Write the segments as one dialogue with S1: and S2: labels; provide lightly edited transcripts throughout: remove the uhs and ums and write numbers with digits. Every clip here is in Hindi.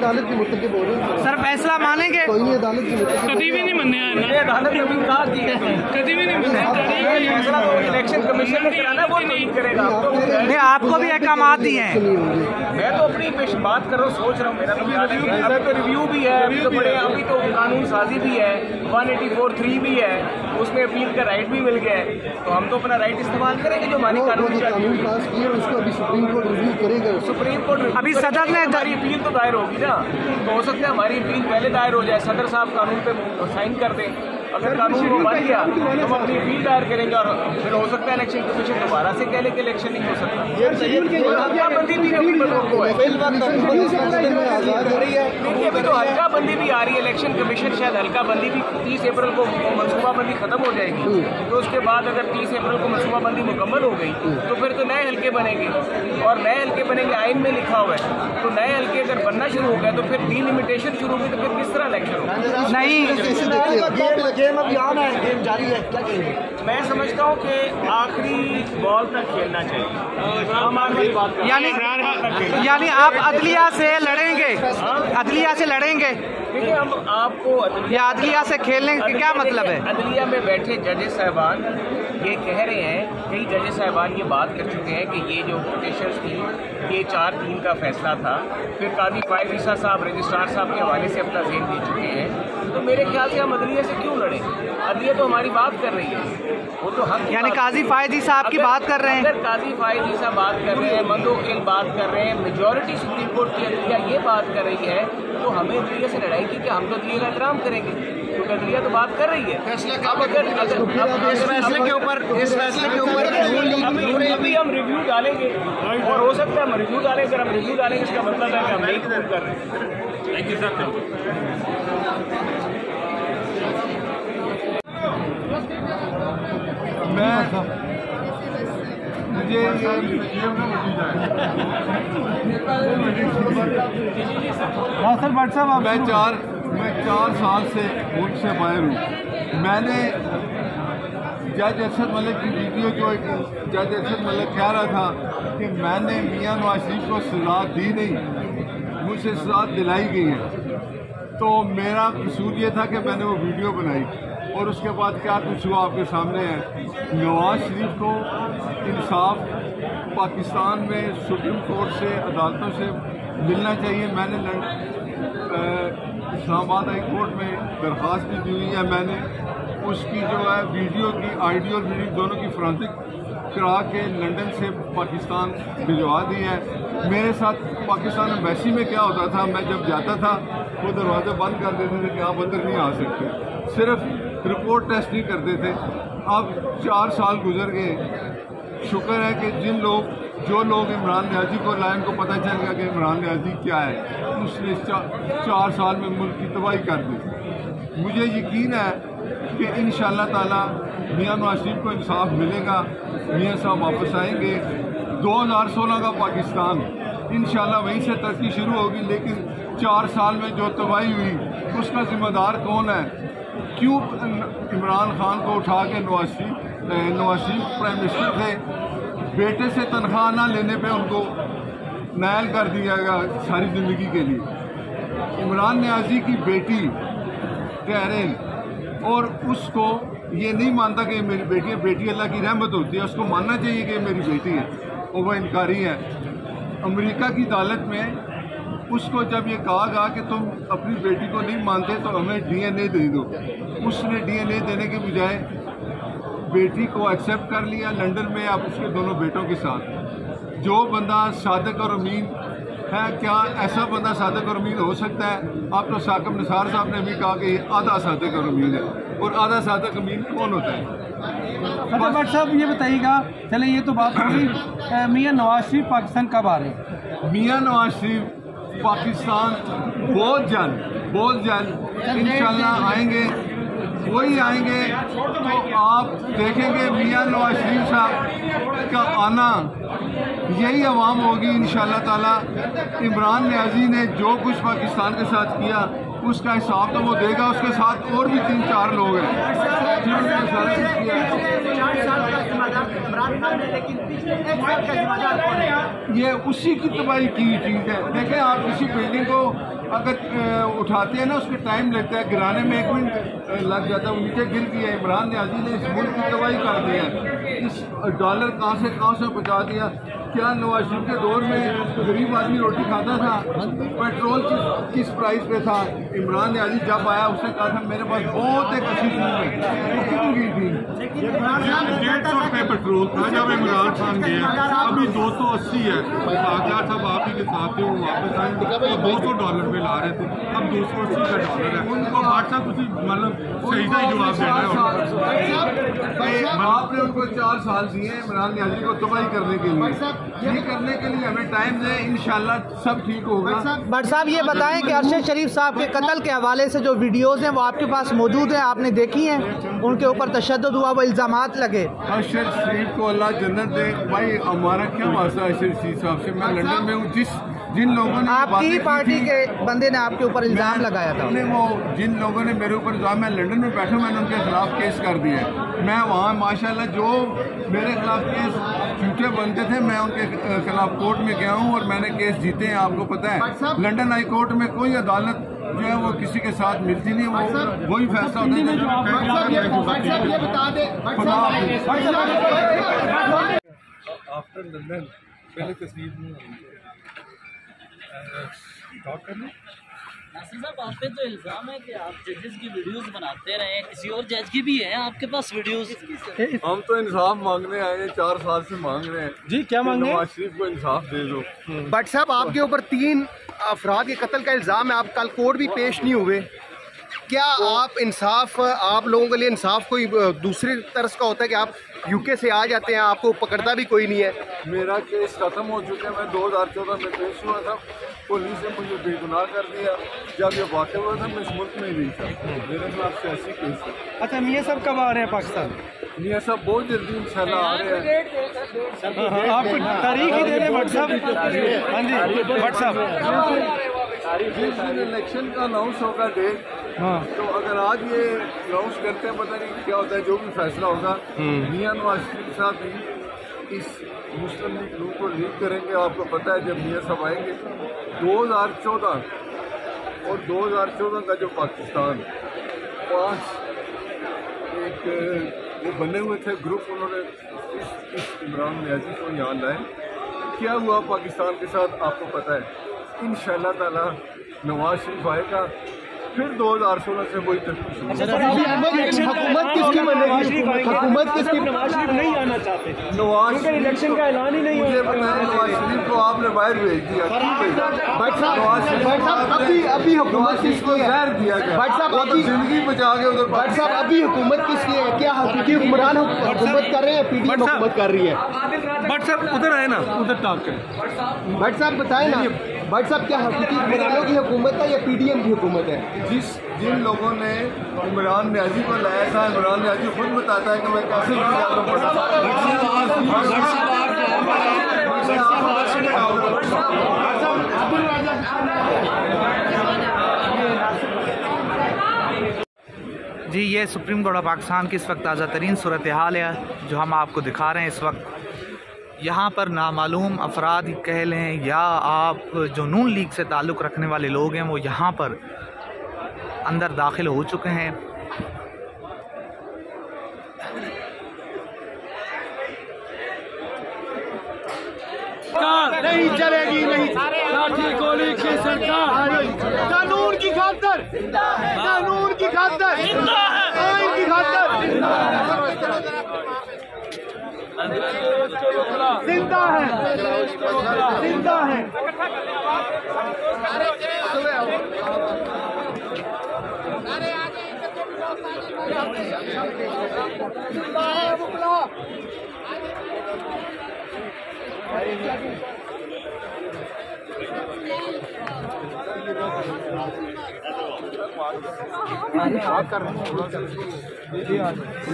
S1: अदालत की मुतल्लिक़ बोल रहे हैं
S2: सर, फैसला मानेंगे?
S1: कोई नहीं, अदालत की
S3: कभी भी नहीं मानने आया, अदालत ने कभी कहा कि कभी भी नहीं मानने। फैसला तो इलेक्शन कमीशन ने कराना, वो नहीं करेगा।
S2: नहीं, आपको भी अहकाम दिए हैं।
S3: मैं तो अपनी बात कर रहा हूँ, सोच रहा हूँ, मेरा तो अभी तो रिव्यू भी है, अभी तो बड़े, अभी तो कानून साजी भी है, 184(3) भी है, उसमें अपील का राइट भी मिल गया है। तो हम तो अपना राइट इस्तेमाल करेंगे जो हमारी कानून
S1: पास किया, उसको अभी सुप्रीम कोर्ट रिव्यू करेगा।
S3: सुप्रीम कोर्ट
S2: अभी सदर ने
S3: हमारी अपील तो दायर होगी ना, तो हो सकता है हमारी अपील पहले दायर हो जाए, सदर साहब कानून पे साइन कर दें। अगर कानून वो बन गया तो हम अपनी अपील दायर करेंगे और फिर हो सकता है इलेक्शन कमीशन दोबारा से कह ले कि इलेक्शन नहीं हो सकता। हल्काबंदी भी देखिए, अभी तो हल्काबंदी भी आ रही है, इलेक्शन कमीशन शायद हल्काबंदी भी 30 अप्रैल को मनसूबाबंदी खत्म हो जाएगी, तो उसके बाद अगर 30 अप्रैल को मनसूबाबंदी मुकम्मल हो गई तो फिर तो नए हल्के बनेंगे, और नए हल्के बनेंगे, आइन में लिखा हुआ है। तो नए हल्के अगर बनना शुरू हो गया तो फिर डिलिमिटेशन शुरू होगी, तो फिर किस तरह इलेक्शन होगा?
S2: नहीं,
S1: गेम अभी ऑन है, गेम जारी है, क्या कहेंगे?
S3: मैं समझता हूँ कि आखिरी बॉल तक खेलना चाहिए। हम आखिरी बात
S2: यानी आप अदलिया से लड़ेंगे? अदलिया से लड़ेंगे?
S3: देखिए, हम आपको
S2: अदलिया से खेलने का क्या मतलब है?
S3: अदलिया में बैठे जजेस साहबान ये कह रहे हैं, कई जजेस साहबान ये बात कर चुके हैं कि ये जो पिटीशंस थी ये 4-3 का फैसला था। फिर काजी फाइज ईसा साहब रजिस्ट्रार साहब के हवाले से अपना ज़हन दे चुके हैं। तो मेरे ख्याल से हम अदलिया से क्यों लड़ें? अदलिया तो हमारी बात कर रही है, वो तो हम,
S2: यानी काजी फायदी साहब की बात कर रहे हैं।
S3: अगर काजी फायदी साहब बात कर रहे हैं, मंदोकिल बात कर रहे हैं, मेजॉरिटी सुप्रीम कोर्ट की अदलिया ये बात कर रही है, तो हमें अदलिया से लड़ाई की कि हम तो अदलिया का एहतराम करेंगे, क्योंकि अदलिया तो बात कर रही है।
S2: इस फैसले के ऊपर
S3: अभी हम रिव्यू डालेंगे, और हो सकता है हम रिव्यू डालें। अगर हम रिव्यू डालेंगे इसका मतलब है कि हम नहीं कबूल कर रहे हैं। Thank you sir.
S4: मुझे
S1: सर भट्ट साहब,
S4: मैं 4 साल से मुल्क से बाहर हूँ। मैंने जज अरशद मलिक की वीडियो, जो एक जज अरशद मलिक कह रहा था कि मैंने मियां नवाज शरीफ को सजा दी नहीं, मुझसे सजा दिलाई गई है, तो मेरा कसूर ये था कि मैंने वो वीडियो बनाई, और उसके बाद क्या कुछ हुआ आपके सामने है। नवाज शरीफ को इंसाफ पाकिस्तान में सुप्रीम कोर्ट से, अदालतों से मिलना चाहिए। मैंने इस्लामाबाद हाई कोर्ट में दरख्वास्त भी दी हुई है। मैंने उसकी जो है वीडियो की, ऑडियो और वीडियो दोनों की फोरेंसिक करा के लंदन से पाकिस्तान भिजवा दी है। मेरे साथ पाकिस्तान एम्बेसी में क्या होता था, मैं जब जाता था वो दरवाजे बंद कर देते थे कि आप अंदर नहीं आ सकते, सिर्फ रिपोर्ट टेस्ट नहीं करते थे। अब 4 साल गुजर गए। शुक्र है कि जो लोग इमरान न्याजी को लाए, उनको पता चल गया कि इमरान न्याजी क्या है, उसने 4 साल में मुल्क की तबाही कर दी। मुझे यकीन है कि इंशाअल्लाह ताला मियां नवाज शरीफ को इंसाफ मिलेगा, मियां साहब वापस आएंगे। 2016 का पाकिस्तान इंशाअल्लाह वहीं से तरक्की शुरू होगी, लेकिन 4 साल में जो तबाही हुई उसका जिम्मेदार कौन है? क्यों इमरान खान को उठा के नवाज शरीफ प्राइम मिनिस्टर थे, बेटे से तनख्वाह ना लेने पे उनको नायल कर दिया गया सारी ज़िंदगी के लिए। इमरान न्याजी की बेटी तहरीन, और उसको ये नहीं मानता कि मेरी बेटी है, बेटी अल्लाह की रहमत होती है, उसको मानना चाहिए कि मेरी बेटी है, और वह इनकारी है। अमेरिका की अदालत में उसको जब ये कहा गया कि तुम अपनी बेटी को नहीं मानते तो हमें डीएनए दे दो, उसने डीएनए देने के बजाय बेटी को एक्सेप्ट कर लिया लंदन में, अब उसके दोनों बेटों के साथ। जो बंदा सादिक और अमीन है, क्या ऐसा बंदा सादिक और अमीन हो सकता है? आप तो साकिब निसार साहब ने भी कहा कि आधा सादिक और अमीन है, और आधा सादिक अमीन कौन होता है?
S1: भट्ट साहब ये बताइएगा, चले ये तो बात होगी, मियां नवाज शरीफ पाकिस्तान कब आ रहे हैं?
S4: मियां नवाज शरीफ पाकिस्तान बहुत जल्द इंशाल्लाह आएंगे। वही आएंगे तो आप देखेंगे मियां नवाज शरीफ साहब का आना, यही अवाम होगी इंशाअल्लाह ताला। इमरान नियाजी ने जो कुछ पाकिस्तान के साथ किया उसका हिसाब तो वो देगा, उसके साथ और भी 3-4 लोग हैं जिन्होंने सारा कुछ किया। ये उसी की तबाही की चीज़ है। देखें, आप किसी बिल्डिंग को अगर उठाते हैं ना, उसके टाइम लगता है, गिराने में 1 मिनट लग जाता है, वो नीचे गिर गया। इमरान नियाजी ने इस मुल्क की तबाही कर दिया, इस डॉलर कहाँ से पहुँचा दिया। क्या नवाज शरीफ के दौर में गरीब आदमी रोटी खाता था? पेट्रोल किस प्राइस पे था? इमरान नियाजी जब आया उसने कहा था मेरे पास बहुत एक अच्छी चीज़ है, वो कितनी गई थी?
S5: 150 रुपये पेट्रोल था जब इमरान खान गया, अभी 280 है। बागला साहब आप ही के साथ थे, वो वापस आए तो $200 पे ला रहे थे, अब $280 का डॉलर है। तो व्हाट्सएप कुछ मतलब सही जवाब देना है।
S4: आपने उनको 4 साल दिए इमरान नियाजी को तबाही करने के लिए, ये करने के लिए हमें टाइम दें, इंशाल्लाह सब ठीक होगा।
S2: भट्ट साहब ये बताएं कि अरशद शरीफ साहब के कत्ल के हवाले से जो वीडियोज़ हैं वो आपके पास मौजूद हैं, आपने देखी हैं? उनके ऊपर तशद्दुद हुआ, वो इल्ज़ामात लगे।
S4: अरशद शरीफ को अल्लाह जन्नत दे। भाई हमारा क्या वास्ता है अरशद शरीफ साहब से? मैं लंदन में हूँ, जिन लोगों ने
S2: आपकी पार्टी के बंदे ने आपके ऊपर इल्ज़ाम लगाया था,
S4: वो जिन लोगों ने मेरे ऊपर इल्ज़ाम, मैं लंदन में बैठा, मैंने उनके खिलाफ केस कर दिया है। मैं वहाँ माशाल्लाह जो मेरे खिलाफ केस झूठे बनते थे, मैं उनके खिलाफ कोर्ट में गया हूँ और मैंने केस जीते हैं। आपको पता है लंदन हाई कोर्ट में कोई अदालत जो है वो किसी के साथ मिलती नहीं, वो वही फैसला होता है।
S5: आफ्टर लंदन पहले तस्वीर में
S6: नासिर साहब, आप पे तो इल्ज़ाम है कि आप जजेस की वीडियोस बनाते रहे, किसी और जज की भी है आपके पास वीडियोस?
S4: हम तो इंसाफ मांगने आए हैं, 4 साल से मांग रहे हैं
S1: जी। क्या मांगे?
S4: नवाज शरीफ को इंसाफ दे दो।
S7: भट्ट साहब, आपके ऊपर 3 अफराद के कत्ल का इल्ज़ाम है, आप कल कोर्ट भी पेश नहीं हुए। क्या आप इंसाफ, आप लोगों के लिए इंसाफ कोई दूसरी तरह का होता है कि आप यूके से आ जाते हैं, आपको पकड़ता भी कोई नहीं है?
S4: मेरा केस खत्म हो चुका है, मैं 2014 में पेश हुआ था, पुलिस ने मुझे बेगुनाह कर दिया। जब ये वाक़या हुआ था मैं इस मुल्क में ही नहीं था, मेरे खिलाफ सियासी केस है।
S1: अच्छा, मियाँ साहब कब आ रहे हैं पाकिस्तान?
S4: मियाँ साहब बहुत जल्दी इंशाल्लाह आ रहे हैं।
S1: आपको तारीख ही दे रहे भट्ट साहब? हाँ जी भट्ट साहब,
S4: जिस दिन इलेक्शन का अनाउंस होगा डेट, तो अगर आज ये अनाउंस करते हैं, पता नहीं क्या होता है, जो भी फैसला होगा, मियाँ नवाज शरीफ साहब इस मुस्लिम लीग ग्रुप को लीड करेंगे। आपको पता है जब मियाँ साहब आएंगे 2014 और 2014 का जो पाकिस्तान 5 एक वो बने हुए थे ग्रुप, उन्होंने इस इमरान नियाजी को यहाँ लाए। क्या हुआ पाकिस्तान के साथ आपको पता है। इंशाअल्लाह ताला नवाज शरीफ आएगा, फिर 2016 से वही तक
S7: हुकूमत किसकी बनेगी? हुकूमत किसकी?
S1: नवाज शरीफ नहीं आना चाहते,
S4: नवाज
S1: इलेक्शन का ऐलान ही नहीं
S4: मुझे बताया। नवाज शरीफ को आपने बाहर भेज दिया,
S7: अभी हुकूमत किसको
S4: जहर दिया गया।
S7: भट्ट साहब, अभी
S4: जिंदगी बचा के उधर।
S7: भट्ट साहब, अभी हुकूमत किसकी है? क्या हकीकी हुक्मरान हुकूमत कर रहे हैं, पीडीएम हुकूमत कर रही है?
S1: भट्ट साहब उधर आए ना, उधर ताक करें।
S7: भट्ट साहब बताएं ना, भट्ट साहब क्या हकीकी हुक्मरानों की हुकूमत है या पीडीएम की हुकूमत है?
S4: जिन लोगों ने इमरान नियाजी को लाया था, इमरान नियाजी खुद बताता है कि मैं कैसे
S2: जी ये सुप्रीम कोर्ट ऑफ पाकिस्तान की इस वक्त ताज़ा तरीन सूरत हाल है जो हम आपको दिखा रहे हैं। इस वक्त यहाँ पर नामालूम अफराद कह लें या आप जो नून लीग से ताल्लुक़ रखने वाले लोग हैं वो यहाँ पर अंदर दाखिल हो चुके हैं।
S7: नहीं चलेगी, नहीं
S1: लाठी गोली की सरकार,
S7: कानून की खातिर, कानून की खातिर, आइन की खातिर जिंदा है, जिंदा है।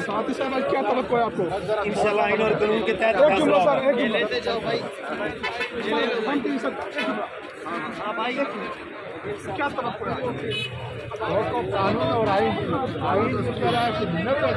S8: साथ ही साथ क्या तवक्को है आपको?
S9: इंशाल्लाह आइन और कानून के तहत
S8: एक जुमला सर, एक जुमला। क्या तवक्को है? कानून और आइन इस तरह से इलेक्शन